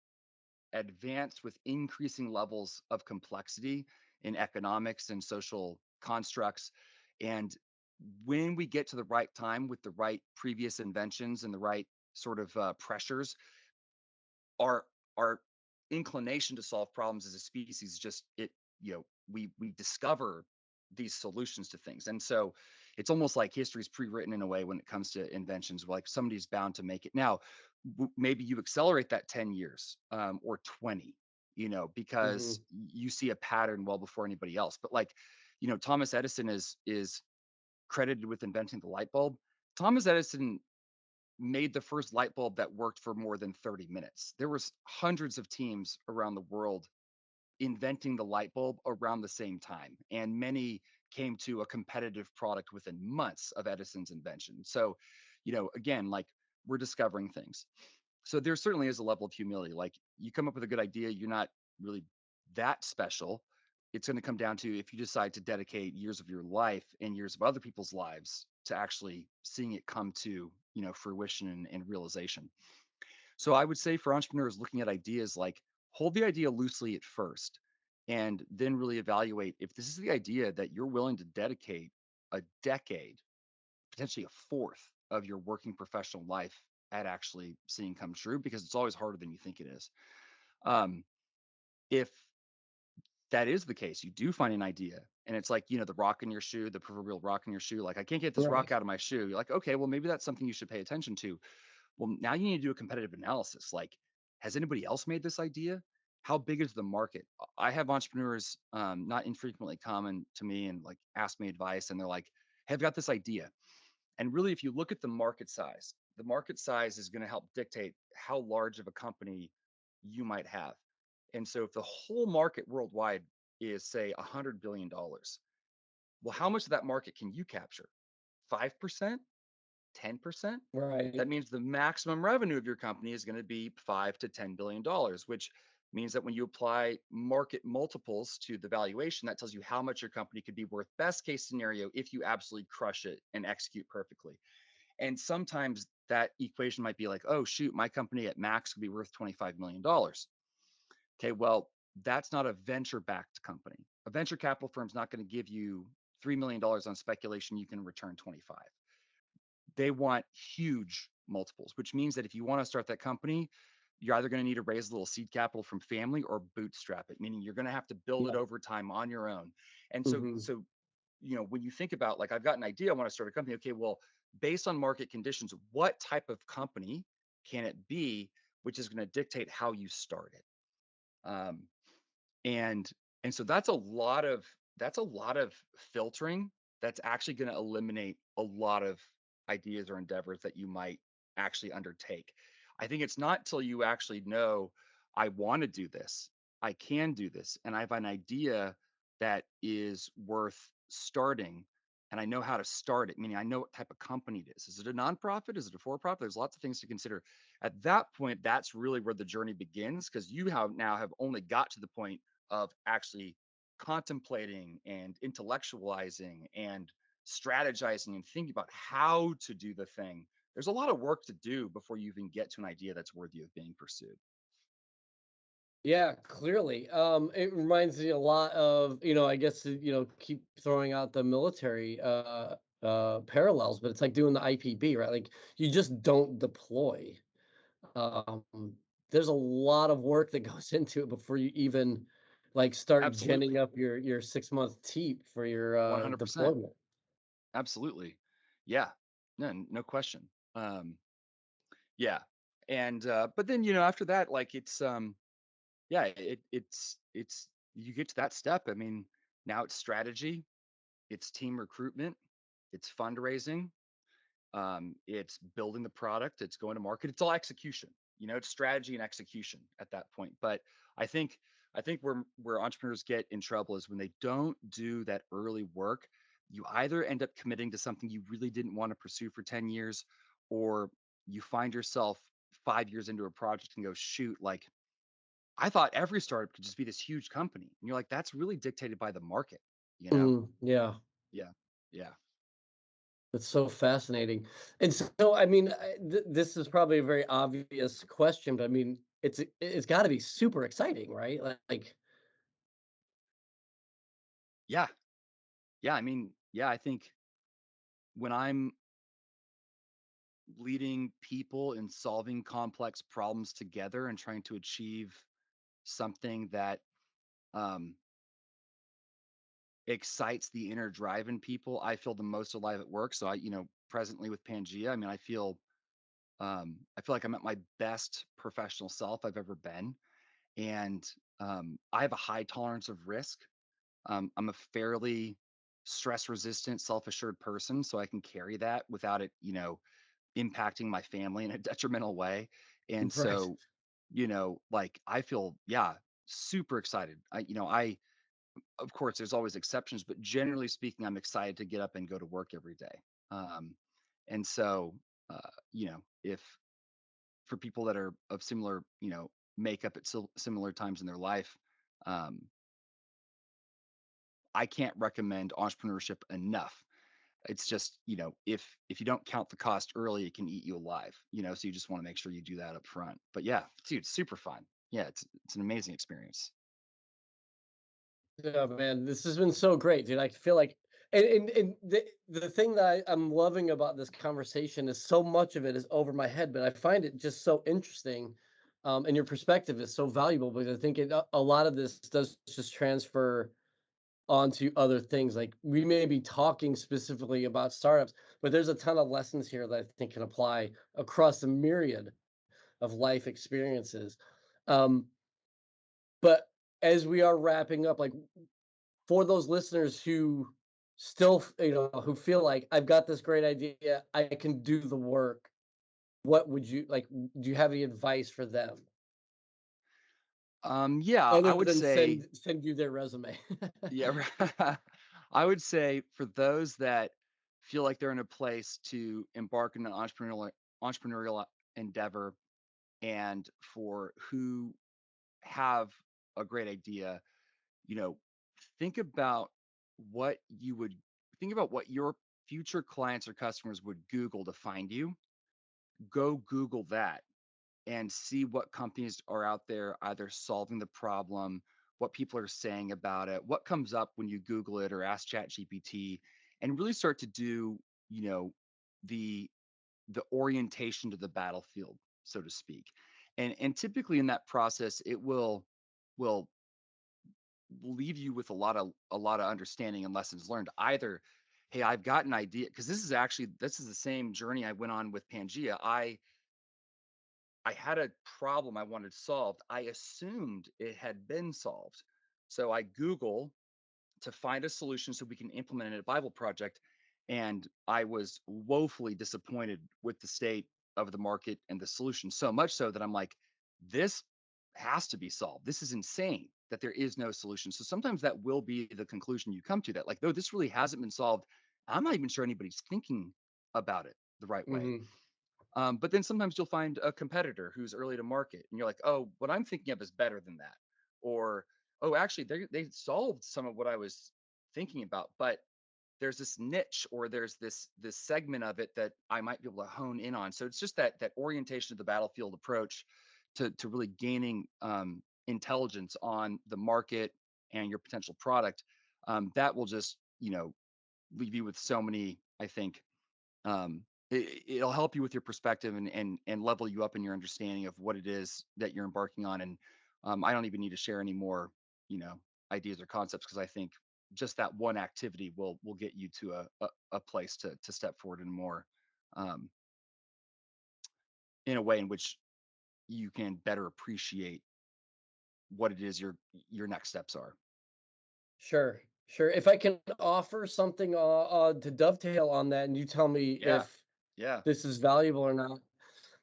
advance with increasing levels of complexity in economics and social constructs. And when we get to the right time with the right previous inventions and the right sort of pressures, our our inclination to solve problems as a species just it we discover these solutions to things. And so it's almost like history's pre-written in a way when it comes to inventions, like somebody's bound to make it. Now maybe you accelerate that 10 years or 20, because mhm. you see a pattern well before anybody else. But like, Thomas Edison is credited with inventing the light bulb. Thomas Edison made the first light bulb that worked for more than 30 minutes. There was hundreds of teams around the world inventing the light bulb around the same time, and many came to a competitive product within months of Edison's invention. So, again, like we're discovering things. So there certainly is a level of humility. Like you come up with a good idea, you're not really that special. It's going to come down to if you decide to dedicate years of your life and years of other people's lives to actually seeing it come to, fruition and realization. So I would say for entrepreneurs looking at ideas, like hold the idea loosely at first and then really evaluate if this is the idea that you're willing to dedicate a decade, potentially a fourth of your working professional life at actually seeing come true, because it's always harder than you think it is. Um, if that is the case, you do find an idea and it's like, the rock in your shoe, the proverbial rock in your shoe, like I can't get this rock Right. out of my shoe. You're like, okay, well, maybe that's something you should pay attention to. Well, now you need to do a competitive analysis. Like, has anybody else made this idea? How big is the market? I have entrepreneurs not infrequently come to me and like ask me advice, and they're like, hey, I've got this idea. And really, if you look at the market size, the market size is going to help dictate how large of a company you might have. And so if the whole market worldwide is say $100 billion, well, how much of that market can you capture? 5%, 10%? Right. That means the maximum revenue of your company is going to be $5 to $10 billion, which means that when you apply market multiples to the valuation, that tells you how much your company could be worth, best case scenario, if you absolutely crush it and execute perfectly. And sometimes that equation might be like, oh, shoot, my company at max could be worth $25 million. Okay, well, that's not a venture backed company. A venture capital firm's not going to give you $3 million on speculation you can return 25. They want huge multiples, which means that if you want to start that company, you're either going to need to raise a little seed capital from family or bootstrap it, meaning you're going to have to build it Yeah. over time on your own. And so, Hmm. when you think about, like, I've got an idea, I want to start a company. Okay, well, based on market conditions, what type of company can it be, which is going to dictate how you start it. And and so that's a lot of filtering that's actually going to eliminate a lot of ideas or endeavors that you might actually undertake. I think it's not till you actually know, I want to do this, I can do this, and I have an idea that is worth starting, and I know how to start it, meaning I know what type of company it is. Is it a nonprofit? Is it a for-profit? There's lots of things to consider. At that point, that's really where the journey begins, because you have only got to the point of actually contemplating and intellectualizing and strategizing and thinking about how to do the thing. There's a lot of work to do before you even get to an idea that's worthy of being pursued. Yeah, clearly. It reminds me a lot of, I guess, keep throwing out the military parallels, but it's like doing the IPB, right? Like you just don't deploy. Um, there's a lot of work that goes into it before you even like start ginning Absolutely. up your 6 month teep for your 100%. deployment. Absolutely. Yeah. No question. Um, yeah. And but then, after that, like, yeah, it's you get to that step. I mean, now it's strategy, it's team recruitment, it's fundraising, it's building the product, it's going to market, it's all execution. It's strategy and execution at that point. But I think I think where entrepreneurs get in trouble is when they don't do that early work. You either end up committing to something you really didn't want to pursue for 10 years, or you find yourself 5 years into a project and go, shoot, like, I thought every startup could just be this huge company. And you're like, that's really dictated by the market, you know? Yeah. Yeah. Yeah. It's so fascinating. And so, I mean, this is probably a very obvious question, but I mean, it's got to be super exciting, right? Like, Yeah. Yeah. I mean, yeah, I think when I'm leading people in solving complex problems together and trying to achieve something that um, excites the inner drive in people, I feel the most alive at work. So presently with Pangea, I mean, I feel like I'm at my best professional self I've ever been. And I have a high tolerance of risk. I'm a fairly stress resistant, self assured person. So I can carry that without it, impacting my family in a detrimental way. And right. so, like, I feel, yeah, super excited. Of course, there's always exceptions, but generally speaking, I'm excited to get up and go to work every day. Um, and so, if for people that are of similar, makeup at similar times in their life, um, I can't recommend entrepreneurship enough. It's just, if you don't count the cost early, it can eat you alive, so you just want to make sure you do that up front. But yeah, dude, super fun. Yeah, it's an amazing experience. Yeah, man, this has been so great, dude. I feel like, and the thing that I'm loving about this conversation is so much of it is over my head, but I find it just so interesting, and your perspective is so valuable because I think a lot of this does just transfer onto other things. Like we may be talking specifically about startups, but there's a ton of lessons here that I think can apply across a myriad of life experiences. Um, but as we are wrapping up, like for those listeners who still, who feel like I've got this great idea, I can do the work. what would you like? Do you have any advice for them Yeah, I other would than say, send you their resume? yeah, I would say for those that feel like they're in a place to embark in an entrepreneurial endeavor, and for who have a great idea, you know, think about what you would think about what your future clients or customers would Google to find you. Go Google that and see what companies are out there either solving the problem, what people are saying about it, what comes up when you Google it or ask ChatGPT, and really start to do, you know, the the orientation to the battlefield, so to speak. And typically in that process, it will leave you with a lot of understanding and lessons learned. Either, hey, I've got an idea, because this is the same journey I went on with Pangea. I had a problem I wanted solved. I assumed it had been solved. So I Google to find a solution so we can implement it in a Bible project. And I was woefully disappointed with the state of the market and the solution, so much so that I'm like, this has to be solved. This is insane that there is no solution. So sometimes that will be the conclusion you come to, that like, though this really hasn't been solved, I'm not even sure anybody's thinking about it the right way. Hmm. But then sometimes you'll find a competitor who's early to market, and you're like, oh, what I'm thinking of is better than that. Or, oh, actually, they solved some of what I was thinking about, but there's this niche, or there's this segment of it that I might be able to hone in on. So it's just that orientation of the battlefield approach to really gaining intelligence on the market and your potential product. That will just, leave you with so many, I think, it'll help you with your perspective, and level you up in your understanding of what it is that you're embarking on. And I don't even need to share any more, you know, ideas or concepts, because I think just that one activity will get you to a place to step forward in more, um, in a way in which you can better appreciate what it is your next steps are. Sure, sure. If I can offer something to dovetail on that, and you tell me Yeah, if yeah, this is valuable or not.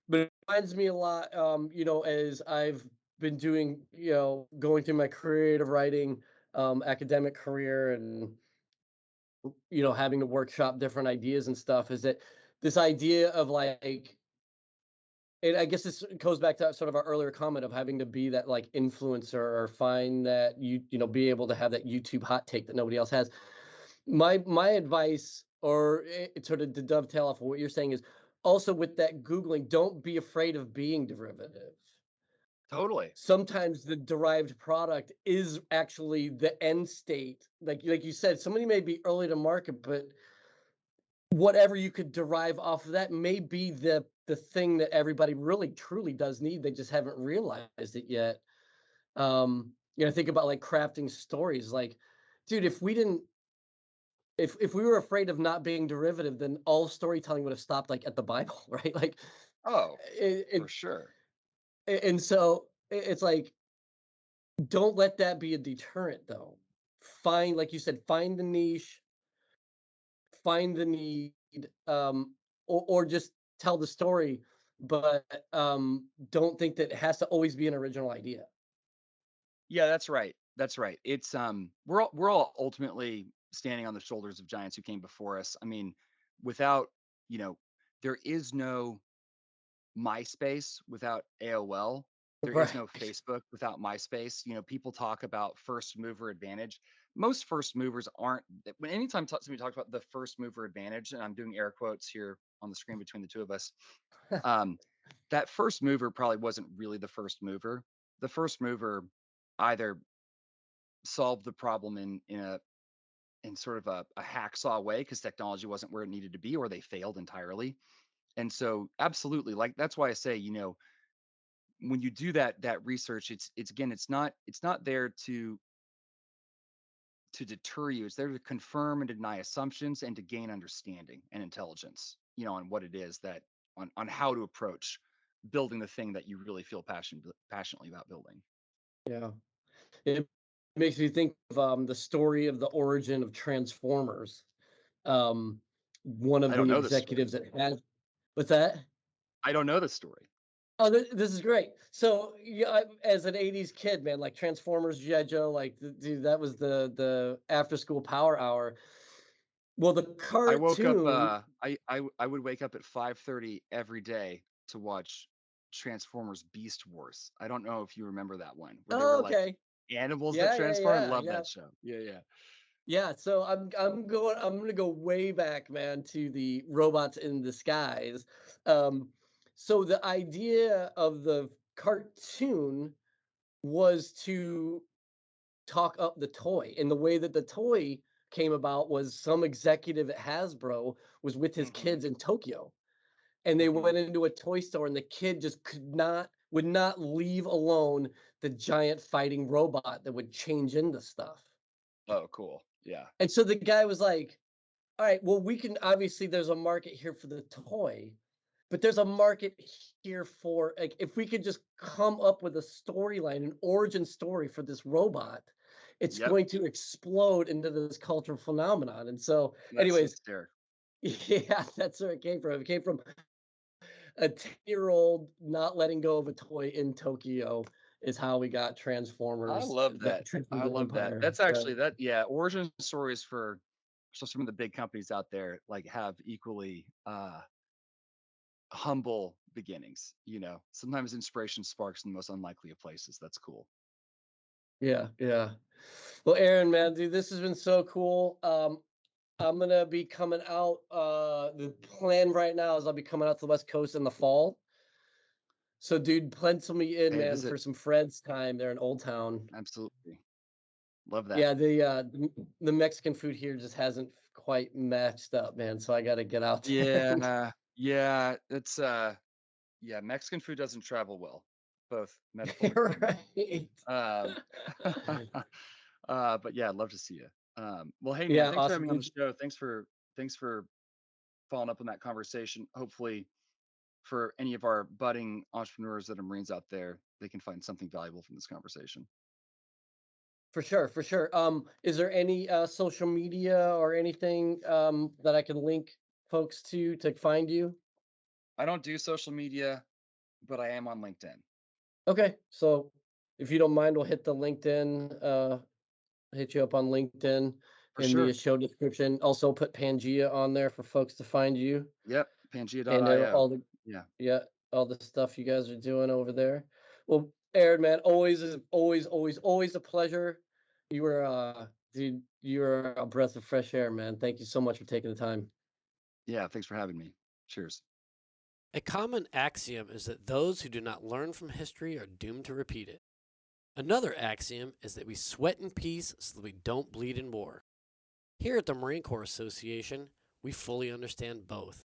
But it reminds me a lot, as I've been doing, going through my creative writing, academic career, and having to workshop different ideas and stuff. Is that this idea of like, and I guess this goes back to sort of our earlier comment of having to be that like influencer, or find that be able to have that YouTube hot take that nobody else has. My advice, or sort of to dovetail off of what you're saying, is also with that Googling, don't be afraid of being derivative. totally. Sometimes the derived product is actually the end state. Like you said, somebody may be early to market, but whatever you could derive off of that may be the thing that everybody really truly does need. They just haven't realized it yet. Think about like crafting stories. Like, dude, if we were afraid of not being derivative, then all storytelling would have stopped like at the Bible, right? Like, Oh, it, for sure. and so it's like, don't let that be a deterrent, though. Find, like you said, find the niche, find the need, or just tell the story, but don't think that it has to always be an original idea. Yeah, that's right. That's right. It's we're all ultimately standing on the shoulders of giants who came before us. I mean, without, you know, there is no MySpace without AOL. There is Right. no Facebook without MySpace. People talk about first mover advantage. Most first movers aren't. When anytime somebody talks about the first mover advantage, and I'm doing air quotes here on the screen between the two of us, um, that first mover probably wasn't really the first mover. The first mover either solved the problem in sort of a hacksaw way, because technology wasn't where it needed to be, or they failed entirely. And so absolutely, like, that's why I say, when you do that research, it's again, it's not there to deter you. It's there to confirm and deny assumptions, and to gain understanding and intelligence, on what it is that on how to approach building the thing that you really feel passionately about building. Yeah. It makes me think of the story of the origin of Transformers. One I of don't the know this story. executives that had, what's that? I don't know the story. Oh, this is great. So, yeah, as an '80s kid, man, like Transformers, G.I. Joe, like, dude, that was the after school power hour. Well, the I woke up, cartoon. I would wake up at 5:30 every day to watch Transformers Beast Wars. I don't know if you remember that one, where they were Oh, like okay. animals that Yeah, yeah, transform. yeah, Love yeah. that show. Yeah, yeah. Yeah, so I'm gonna go way back, man, to the robots in disguise. Um, so the idea of the cartoon was to talk up the toy, and the way that the toy came about was some executive at Hasbro was with his Mhm, kids in Tokyo, and they mhm. went into a toy store, and the kid just would not leave alone the giant fighting robot that would change into stuff. Oh, cool. Yeah. And so the guy was like, all right, well, we can obviously there's a market here for the toy, but there's a market here for like if we could just come up with a storyline, an origin story for this robot, it's Yep. going to explode into this cultural phenomenon. And so, That's anyways, hysterical. yeah, that's where it came from. It came from a 10-year-old not letting go of a toy in Tokyo is how we got I Transformers, love the that. I Transformers love that. Empire. That's actually that yeah, origin stories for so some of the big companies out there like have equally humble beginnings, you know. Sometimes inspiration sparks in the most unlikely of places. That's cool. Yeah, yeah. Well, Aaron, man, dude, this has been so cool. I'm gonna be coming out. The plan right now is I'll be coming out to the West Coast in the fall. So, dude, pencil me in, Hey, man, visit. for some Fred's time there in Old Town. Absolutely. Love that. Yeah, the Mexican food here just hasn't quite matched up, man. So I got to get out there. And, Yeah. Yeah, it's yeah, Mexican food doesn't travel well, both metaphorically and literally. right. Um but yeah, I'd love to see you. Well, hey man, Yeah, thanks for awesome, having me on the dude. show. Thanks for following up on that conversation. Hopefully for any of our budding entrepreneurs that are Marines out there, they can find something valuable from this conversation. For sure, for sure. Is there any social media or anything that I can link folks to find you? I don't do social media, but I am on LinkedIn. Okay, so if you don't mind, we'll hit the LinkedIn, hit you up on LinkedIn For in the sure. show description. Also put Pangea on there for folks to find you Yep. and Pangea.io. all the Yeah. yeah, all the stuff you guys are doing over there. Well, Aaron, man, always a pleasure. You were dude, you're a breath of fresh air, man. Thank you so much for taking the time. Yeah. Thanks for having me. Cheers. A common axiom is that those who do not learn from history are doomed to repeat it. Another axiom is that we sweat in peace so that we don't bleed in war. Here at the Marine Corps Association, we fully understand both.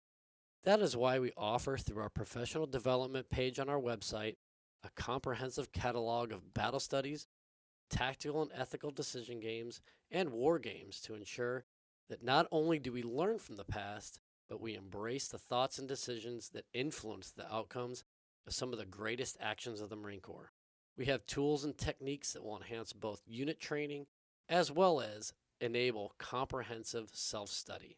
That is why we offer through our professional development page on our website a comprehensive catalog of battle studies, tactical and ethical decision games, and war games to ensure that not only do we learn from the past, but we embrace the thoughts and decisions that influence the outcomes of some of the greatest actions of the Marine Corps. We have tools and techniques that will enhance both unit training as well as enable comprehensive self-study.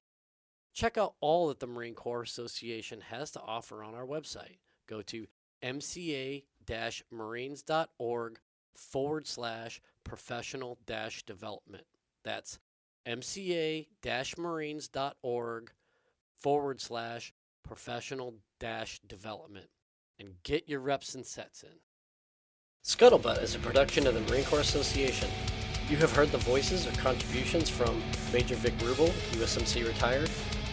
Check out all that the Marine Corps Association has to offer on our website. Go to mca-marines.org/professional development. That's mca-marines.org/professional development. And get your reps and sets in. Scuttlebutt is a production of the Marine Corps Association. You have heard the voices or contributions from Major Vic Rubel, USMC retired,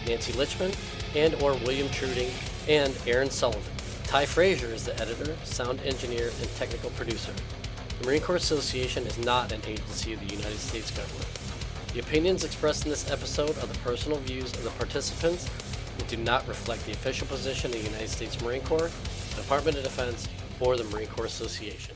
Nancy Litchman, and or William Truding, and Aaron Sullivan. Ty Frazier is the editor, sound engineer, and technical producer. The Marine Corps Association is not an agency of the United States government. The opinions expressed in this episode are the personal views of the participants and do not reflect the official position of the United States Marine Corps, the Department of Defense, or the Marine Corps Association.